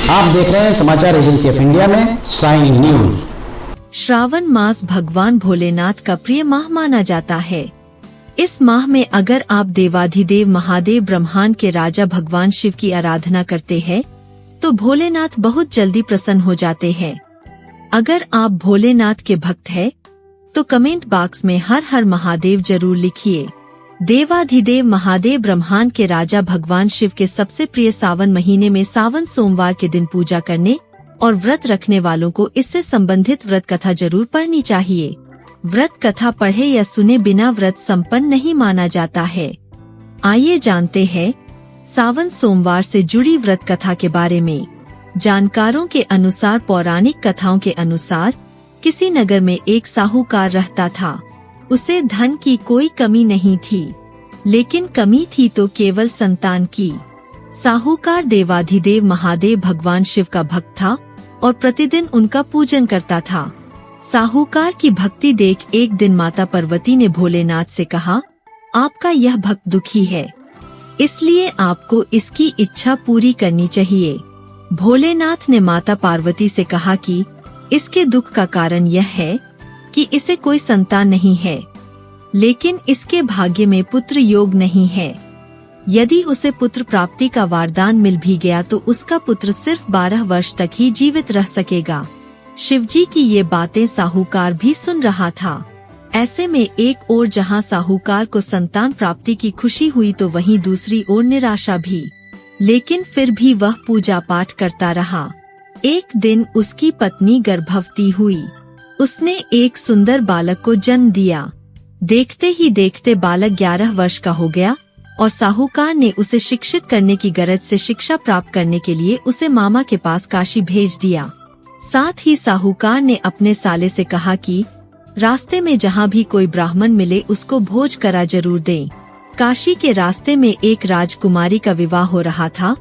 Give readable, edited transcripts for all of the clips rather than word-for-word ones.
आप देख रहे हैं समाचार एजेंसी ऑफ इंडिया में साइन न्यूज। श्रावण मास भगवान भोलेनाथ का प्रिय माह माना जाता है। इस माह में अगर आप देवाधिदेव महादेव ब्रह्मांड के राजा भगवान शिव की आराधना करते हैं तो भोलेनाथ बहुत जल्दी प्रसन्न हो जाते हैं। अगर आप भोलेनाथ के भक्त हैं तो कमेंट बॉक्स में हर हर महादेव जरूर लिखिए। देवाधिदेव महादेव ब्रह्मांड के राजा भगवान शिव के सबसे प्रिय सावन महीने में सावन सोमवार के दिन पूजा करने और व्रत रखने वालों को इससे संबंधित व्रत कथा जरूर पढ़नी चाहिए। व्रत कथा पढ़े या सुने बिना व्रत संपन्न नहीं माना जाता है। आइए जानते हैं सावन सोमवार से जुड़ी व्रत कथा के बारे में। जानकारों के अनुसार पौराणिक कथाओं के अनुसार किसी नगर में एक साहूकार रहता था। उसे धन की कोई कमी नहीं थी, लेकिन कमी थी तो केवल संतान की। साहूकार देवाधिदेव महादेव भगवान शिव का भक्त था और प्रतिदिन उनका पूजन करता था। साहूकार की भक्ति देख एक दिन माता पार्वती ने भोलेनाथ से कहा, आपका यह भक्त दुखी है, इसलिए आपको इसकी इच्छा पूरी करनी चाहिए। भोलेनाथ ने माता पार्वती से कहा कि इसके दुख का कारण यह है कि इसे कोई संतान नहीं है, लेकिन इसके भाग्य में पुत्र योग नहीं है। यदि उसे पुत्र प्राप्ति का वरदान मिल भी गया तो उसका पुत्र सिर्फ 12 वर्ष तक ही जीवित रह सकेगा। शिवजी की ये बातें साहूकार भी सुन रहा था। ऐसे में एक ओर जहां साहूकार को संतान प्राप्ति की खुशी हुई तो वहीं दूसरी ओर निराशा भी। लेकिन फिर भी वह पूजा पाठ करता रहा। एक दिन उसकी पत्नी गर्भवती हुई। उसने एक सुंदर बालक को जन्म दिया। देखते ही देखते बालक 11 वर्ष का हो गया और साहूकार ने उसे शिक्षित करने की गरज से शिक्षा प्राप्त करने के लिए उसे मामा के पास काशी भेज दिया। साथ ही साहूकार ने अपने साले से कहा कि रास्ते में जहाँ भी कोई ब्राह्मण मिले उसको भोज करा जरूर दें। काशी के रास्ते में एक राजकुमारी का विवाह हो रहा था,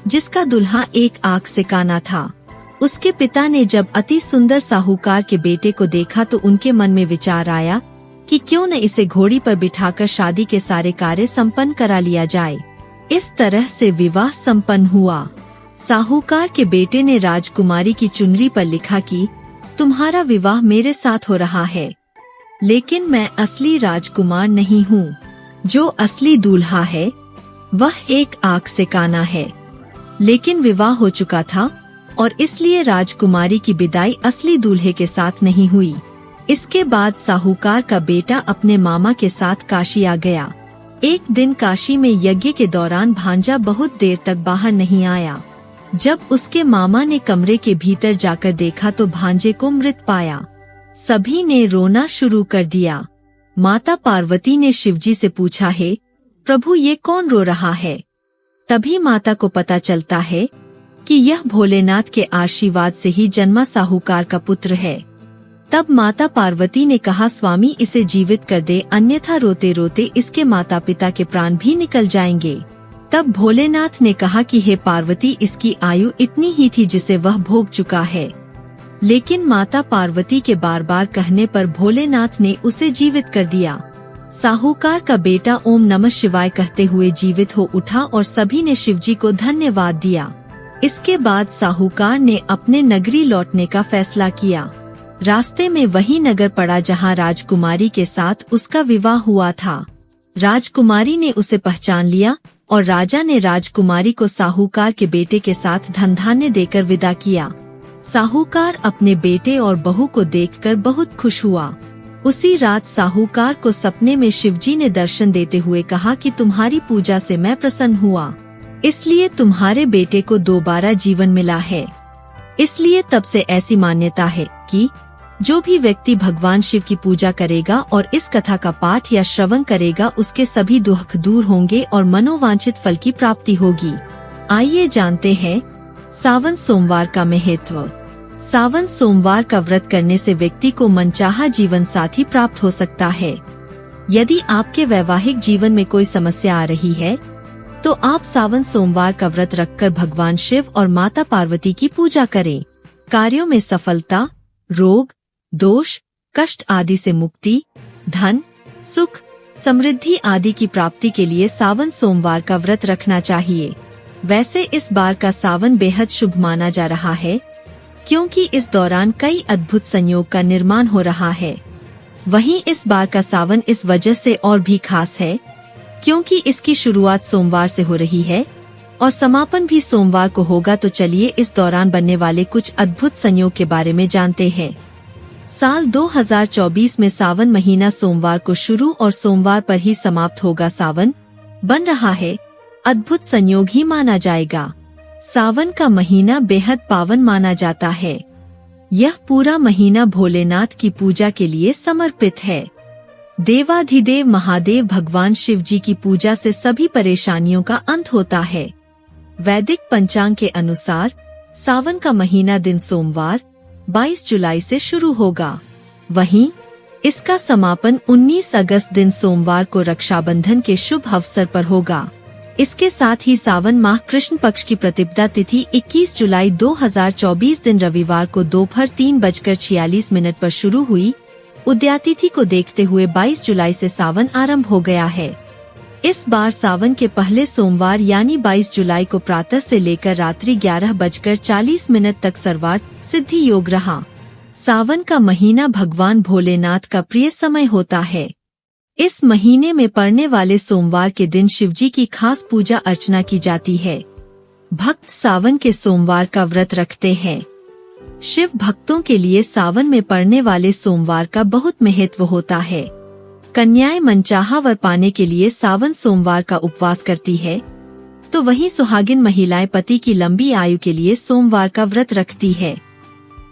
जिसका दुल्हा एक आंख से काना था। उसके पिता ने जब अति सुंदर साहूकार के बेटे को देखा तो उनके मन में विचार आया कि क्यों न इसे घोड़ी पर बिठाकर शादी के सारे कार्य संपन्न करा लिया जाए। इस तरह से विवाह संपन्न हुआ। साहूकार के बेटे ने राजकुमारी की चुनरी पर लिखा कि तुम्हारा विवाह मेरे साथ हो रहा है, लेकिन मैं असली राजकुमार नहीं हूँ। जो असली दूल्हा है वह एक आंख से काना है। लेकिन विवाह हो चुका था और इसलिए राजकुमारी की विदाई असली दूल्हे के साथ नहीं हुई। इसके बाद साहूकार का बेटा अपने मामा के साथ काशी आ गया। एक दिन काशी में यज्ञ के दौरान भांजा बहुत देर तक बाहर नहीं आया। जब उसके मामा ने कमरे के भीतर जाकर देखा तो भांजे को मृत पाया। सभी ने रोना शुरू कर दिया। माता पार्वती ने शिवजी से पूछा, है प्रभु ये कौन रो रहा है? तभी माता को पता चलता है कि यह भोलेनाथ के आशीर्वाद से ही जन्मा साहूकार का पुत्र है। तब माता पार्वती ने कहा, स्वामी इसे जीवित कर दे, अन्यथा रोते रोते इसके माता पिता के प्राण भी निकल जाएंगे। तब भोलेनाथ ने कहा कि हे पार्वती, इसकी आयु इतनी ही थी जिसे वह भोग चुका है। लेकिन माता पार्वती के बार बार कहने पर भोलेनाथ ने उसे जीवित कर दिया। साहूकार का बेटा ओम नमः शिवाय कहते हुए जीवित हो उठा और सभी ने शिवजी को धन्यवाद दिया। इसके बाद साहूकार ने अपने नगरी लौटने का फैसला किया। रास्ते में वही नगर पड़ा जहां राजकुमारी के साथ उसका विवाह हुआ था। राजकुमारी ने उसे पहचान लिया और राजा ने राजकुमारी को साहूकार के बेटे के साथ धन धान्य देकर विदा किया। साहूकार अपने बेटे और बहू को देखकर बहुत खुश हुआ। उसी रात साहूकार को सपने में शिवजी ने दर्शन देते हुए कहा कि तुम्हारी पूजा से मैं प्रसन्न हुआ, इसलिए तुम्हारे बेटे को दोबारा जीवन मिला है। इसलिए तब से ऐसी मान्यता है कि जो भी व्यक्ति भगवान शिव की पूजा करेगा और इस कथा का पाठ या श्रवण करेगा उसके सभी दुख दूर होंगे और मनोवांछित फल की प्राप्ति होगी। आइए जानते हैं सावन सोमवार का महत्व। सावन सोमवार का व्रत करने से व्यक्ति को मनचाहा जीवन साथी प्राप्त हो सकता है। यदि आपके वैवाहिक जीवन में कोई समस्या आ रही है तो आप सावन सोमवार का व्रत रखकर भगवान शिव और माता पार्वती की पूजा करें। कार्यों में सफलता, रोग, दोष, कष्ट आदि से मुक्ति, धन, सुख, समृद्धि आदि की प्राप्ति के लिए सावन सोमवार का व्रत रखना चाहिए। वैसे इस बार का सावन बेहद शुभ माना जा रहा है, क्योंकि इस दौरान कई अद्भुत संयोग का निर्माण हो रहा है। वहीं इस बार का सावन इस वजह से और भी खास है, क्योंकि इसकी शुरुआत सोमवार से हो रही है और समापन भी सोमवार को होगा। तो चलिए इस दौरान बनने वाले कुछ अद्भुत संयोग के बारे में जानते हैं। साल 2024 में सावन महीना सोमवार को शुरू और सोमवार पर ही समाप्त होगा। सावन बन रहा है, अद्भुत संयोग ही माना जाएगा। सावन का महीना बेहद पावन माना जाता है। यह पूरा महीना भोलेनाथ की पूजा के लिए समर्पित है। देवाधिदेव महादेव भगवान शिव जी की पूजा से सभी परेशानियों का अंत होता है। वैदिक पंचांग के अनुसार सावन का महीना दिन सोमवार 22 जुलाई से शुरू होगा। वहीं इसका समापन 19 अगस्त दिन सोमवार को रक्षाबंधन के शुभ अवसर पर होगा। इसके साथ ही सावन माह कृष्ण पक्ष की प्रतिपदा तिथि 21 जुलाई 2024 दिन रविवार को दोपहर 3:46 पर शुरू हुई। उदयातिथि को देखते हुए 22 जुलाई से सावन आरंभ हो गया है। इस बार सावन के पहले सोमवार यानी 22 जुलाई को प्रातः से लेकर रात्रि 11:40 तक सर्वार्थ सिद्धि योग रहा। सावन का महीना भगवान भोलेनाथ का प्रिय समय होता है। इस महीने में पड़ने वाले सोमवार के दिन शिवजी की खास पूजा अर्चना की जाती है। भक्त सावन के सोमवार का व्रत रखते हैं। शिव भक्तों के लिए सावन में पड़ने वाले सोमवार का बहुत महत्व होता है। कन्याएं मनचाहा वर पाने के लिए सावन सोमवार का उपवास करती है, तो वहीं सुहागिन महिलाएं पति की लंबी आयु के लिए सोमवार का व्रत रखती है।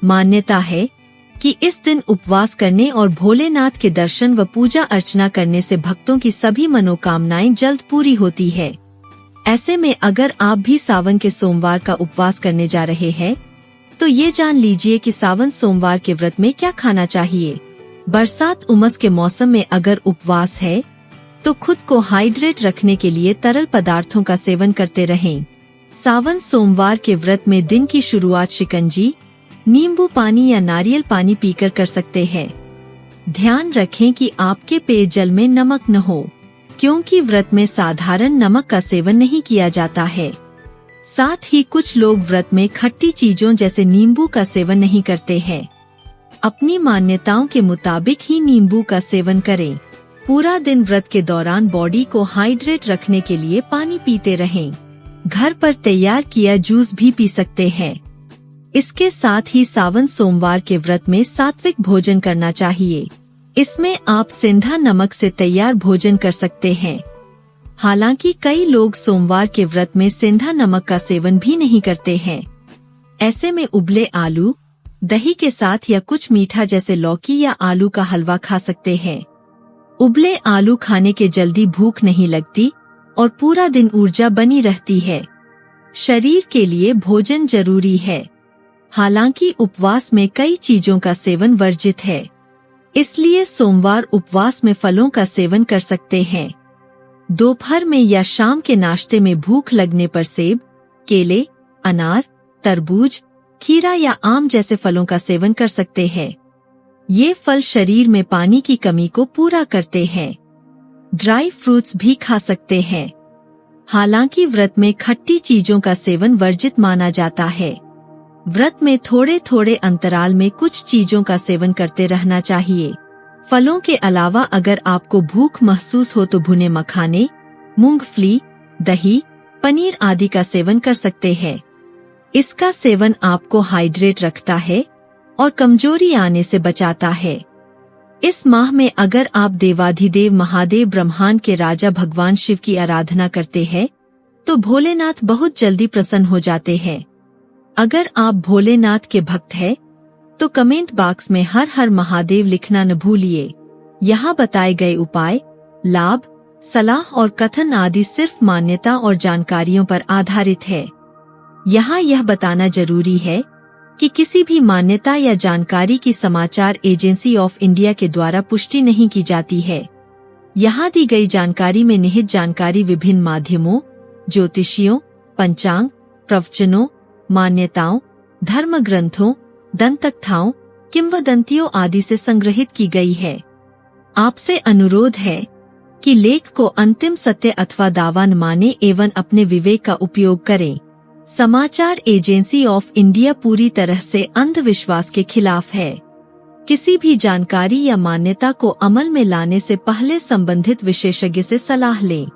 मान्यता है कि इस दिन उपवास करने और भोलेनाथ के दर्शन व पूजा अर्चना करने से भक्तों की सभी मनोकामनाएं जल्द पूरी होती है। ऐसे में अगर आप भी सावन के सोमवार का उपवास करने जा रहे हैं, तो ये जान लीजिए कि सावन सोमवार के व्रत में क्या खाना चाहिए। बरसात उमस के मौसम में अगर उपवास है, तो खुद को हाइड्रेट रखने के लिए तरल पदार्थों का सेवन करते रहें। सावन सोमवार के व्रत में दिन की शुरुआत शिकंजी, नींबू पानी या नारियल पानी पीकर कर सकते हैं। ध्यान रखें कि आपके पेयजल में नमक न हो, क्योंकि व्रत में साधारण नमक का सेवन नहीं किया जाता है। साथ ही कुछ लोग व्रत में खट्टी चीजों जैसे नींबू का सेवन नहीं करते हैं। अपनी मान्यताओं के मुताबिक ही नींबू का सेवन करें। पूरा दिन व्रत के दौरान बॉडी को हाइड्रेट रखने के लिए पानी पीते रहें। घर पर तैयार किया जूस भी पी सकते हैं। इसके साथ ही सावन सोमवार के व्रत में सात्विक भोजन करना चाहिए। इसमें आप सिंधा नमक से तैयार भोजन कर सकते हैं। हालांकि कई लोग सोमवार के व्रत में सिंधा नमक का सेवन भी नहीं करते हैं। ऐसे में उबले आलू, दही के साथ या कुछ मीठा जैसे लौकी या आलू का हलवा खा सकते हैं। उबले आलू खाने के जल्दी भूख नहीं लगती और पूरा दिन ऊर्जा बनी रहती है। शरीर के लिए भोजन जरूरी है। हालांकि उपवास में कई चीजों का सेवन वर्जित है, इसलिए सोमवार उपवास में फलों का सेवन कर सकते हैं। दोपहर में या शाम के नाश्ते में भूख लगने पर सेब, केले, अनार, तरबूज, खीरा या आम जैसे फलों का सेवन कर सकते हैं। ये फल शरीर में पानी की कमी को पूरा करते हैं। ड्राई फ्रूट्स भी खा सकते हैं। हालांकि व्रत में खट्टी चीजों का सेवन वर्जित माना जाता है। व्रत में थोड़े थोड़े अंतराल में कुछ चीजों का सेवन करते रहना चाहिए। फलों के अलावा अगर आपको भूख महसूस हो तो भुने मखाने, मूंगफली, दही, पनीर आदि का सेवन कर सकते हैं। इसका सेवन आपको हाइड्रेट रखता है और कमजोरी आने से बचाता है। इस माह में अगर आप देवाधिदेव महादेव ब्रह्मांड के राजा भगवान शिव की आराधना करते हैं, तो भोलेनाथ बहुत जल्दी प्रसन्न हो जाते हैं। अगर आप भोलेनाथ के भक्त हैं, तो कमेंट बॉक्स में हर हर महादेव लिखना न भूलिए। यहाँ बताए गए उपाय, लाभ, सलाह और कथन आदि सिर्फ मान्यता और जानकारियों पर आधारित है। यहाँ यह बताना जरूरी है कि किसी भी मान्यता या जानकारी की समाचार एजेंसी ऑफ इंडिया के द्वारा पुष्टि नहीं की जाती है। यहाँ दी गई जानकारी में निहित जानकारी विभिन्न माध्यमों, ज्योतिषियों, पंचांग, प्रवचनों, मान्यताओं, धर्म ग्रंथों, दंतकथाओं, किंवदंतियों आदि से संग्रहित की गई है। आपसे अनुरोध है कि लेख को अंतिम सत्य अथवा दावा न माने एवं अपने विवेक का उपयोग करें। समाचार एजेंसी ऑफ इंडिया पूरी तरह से अंधविश्वास के खिलाफ है। किसी भी जानकारी या मान्यता को अमल में लाने से पहले संबंधित विशेषज्ञ से सलाह लें।